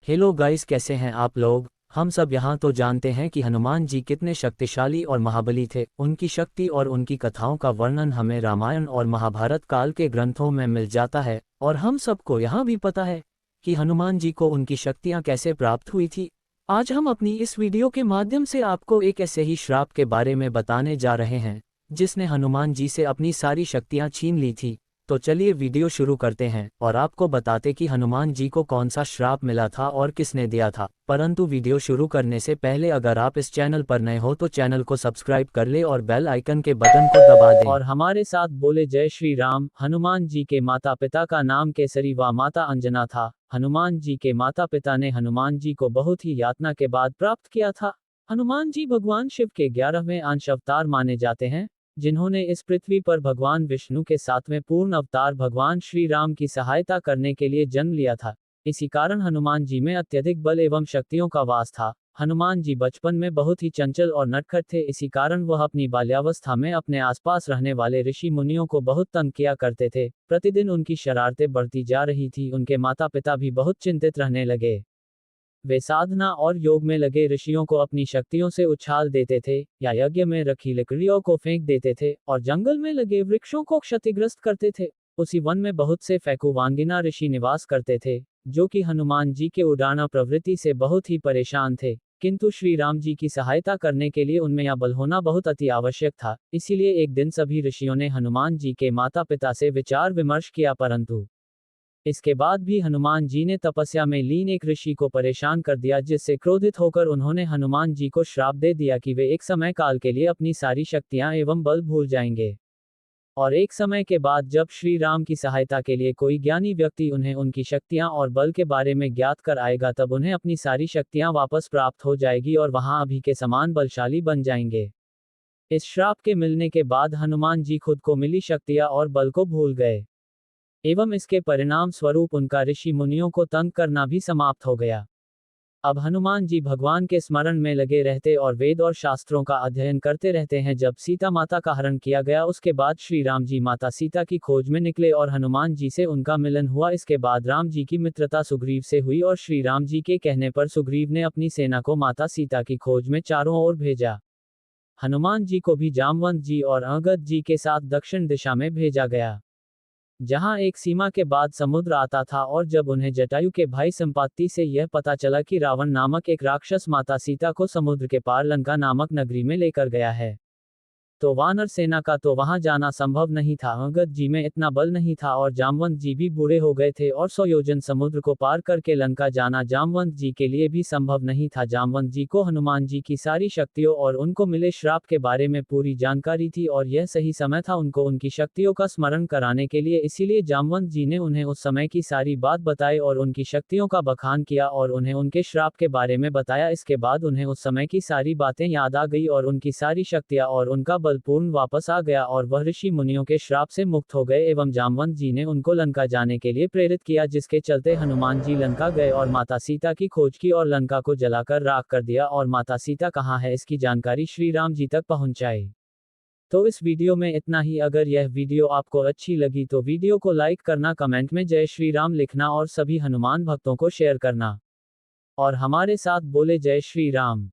Hello guys, कैसे हैं आप लोग। हम सब यहाँ तो जानते हैं कि हनुमान जी कितने शक्तिशाली और महाबली थे। उनकी शक्ति और उनकी कथाओं का वर्णन हमें रामायण और महाभारत काल के ग्रंथों में मिल जाता है। और हम सबको यहाँ भी पता है कि हनुमान जी को उनकी शक्तियाँ कैसे प्राप्त हुई थी। आज हम अपनी इस वीडियो के माध्यम से आपको एक ऐसे ही श्राप के बारे में बताने जा रहे हैं जिसने हनुमान जी से अपनी सारी शक्तियाँ छीन ली थी। तो चलिए वीडियो शुरू करते हैं और आपको बताते कि हनुमान जी को कौन सा श्राप मिला था और किसने दिया था। परंतु वीडियो शुरू करने से पहले अगर आप इस चैनल पर नए हो तो चैनल को सब्सक्राइब कर ले और बेल आइकन के बटन को दबा दें और हमारे साथ बोले जय श्री राम। हनुमान जी के माता पिता का नाम केसरी व माता अंजना था। हनुमान जी के माता पिता ने हनुमान जी को बहुत ही यातना के बाद प्राप्त किया था। हनुमान जी भगवान शिव के 11वें अंश अवतार माने जाते हैं, जिन्होंने इस पृथ्वी पर भगवान विष्णु के 7वें पूर्ण अवतार भगवान श्री राम की सहायता करने के लिए जन्म लिया था। इसी कारण हनुमान जी में अत्यधिक बल एवं शक्तियों का वास था। हनुमान जी बचपन में बहुत ही चंचल और नटखट थे। इसी कारण वह अपनी बाल्यावस्था में अपने आसपास रहने वाले ऋषि मुनियों को बहुत तंग किया करते थे। प्रतिदिन उनकी शरारतें बढ़ती जा रही थी। उनके माता पिता भी बहुत चिंतित रहने लगे। वे साधना और योग में लगे ऋषियों को अपनी शक्तियों से उछाल देते थे या यज्ञ में रखी लकड़ियों को फेंक देते थे और जंगल में लगे वृक्षों को क्षतिग्रस्त करते थे। उसी वन में बहुत से फैकुवांगिना ऋषि निवास करते थे, जो कि हनुमान जी के उड़ाना प्रवृत्ति से बहुत ही परेशान थे। किंतु श्री राम जी की सहायता करने के लिए उनमें यह बल होना बहुत अति आवश्यक था। इसीलिए एक दिन सभी ऋषियों ने हनुमान जी के माता पिता से विचार विमर्श किया, परंतु इसके बाद भी हनुमान जी ने तपस्या में लीन एक ऋषि को परेशान कर दिया, जिससे क्रोधित होकर उन्होंने हनुमान जी को श्राप दे दिया कि वे एक समय काल के लिए अपनी सारी शक्तियां एवं बल भूल जाएंगे। और एक समय के बाद जब श्री राम की सहायता के लिए कोई ज्ञानी व्यक्ति उन्हें उनकी शक्तियां और बल के बारे में ज्ञात कर आएगा, तब उन्हें अपनी सारी शक्तियां वापस प्राप्त हो जाएगी और वहां अभी के समान बलशाली बन जाएंगे। इस श्राप के मिलने के बाद हनुमान जी खुद को मिली शक्तियां और बल को भूल गए एवं इसके परिणाम स्वरूप उनका ऋषि मुनियों को तंग करना भी समाप्त हो गया। अब हनुमान जी भगवान के स्मरण में लगे रहते और वेद और शास्त्रों का अध्ययन करते रहते हैं। जब सीता माता का हरण किया गया, उसके बाद श्री राम जी माता सीता की खोज में निकले और हनुमान जी से उनका मिलन हुआ। इसके बाद राम जी की मित्रता सुग्रीव से हुई और श्री राम जी के कहने पर सुग्रीव ने अपनी सेना को माता सीता की खोज में चारों ओर भेजा। हनुमान जी को भी जामवंत जी और अंगद जी के साथ दक्षिण दिशा में भेजा गया, जहां एक सीमा के बाद समुद्र आता था। और जब उन्हें जटायु के भाई संपाति से यह पता चला कि रावण नामक एक राक्षस माता सीता को समुद्र के पार लंका नामक नगरी में लेकर गया है, तो वानर सेना का तो वहां जाना संभव नहीं था। अंगद जी में इतना बल नहीं था और जामवंत जी भी बूढ़े हो गए थे और 100 योजन समुद्र को पार करके लंका जाना जामवंत जी के लिए भी संभव नहीं था। जामवंत जी को हनुमान जी की सारी शक्तियों और उनको मिले श्राप के बारे में पूरी जानकारी थी और यह सही समय था उनको उनकी शक्तियों का स्मरण कराने के लिए। इसीलिए जामवंत जी ने उन्हें उस समय की सारी बात बताई और उनकी शक्तियों का बखान किया और उन्हें उनके श्राप के बारे में बताया। इसके बाद उन्हें उस समय की सारी बातें याद आ गई और उनकी सारी शक्तियां और उनका बल पूर्ण वापस आ गया और वह ऋषि मुनियों के श्राप से मुक्त हो गए एवं जामवंत जी ने उनको लंका जाने के लिए प्रेरित किया, जिसके चलते हनुमान जी लंका गए और माता सीता की खोज की और लंका को जलाकर राख कर दिया और माता सीता कहाँ है इसकी जानकारी श्री राम जी तक पहुंचाई। तो इस वीडियो में इतना ही। अगर यह वीडियो आपको अच्छी लगी तो वीडियो को लाइक करना, कमेंट में जय श्री राम लिखना और सभी हनुमान भक्तों को शेयर करना और हमारे साथ बोले जय श्री राम।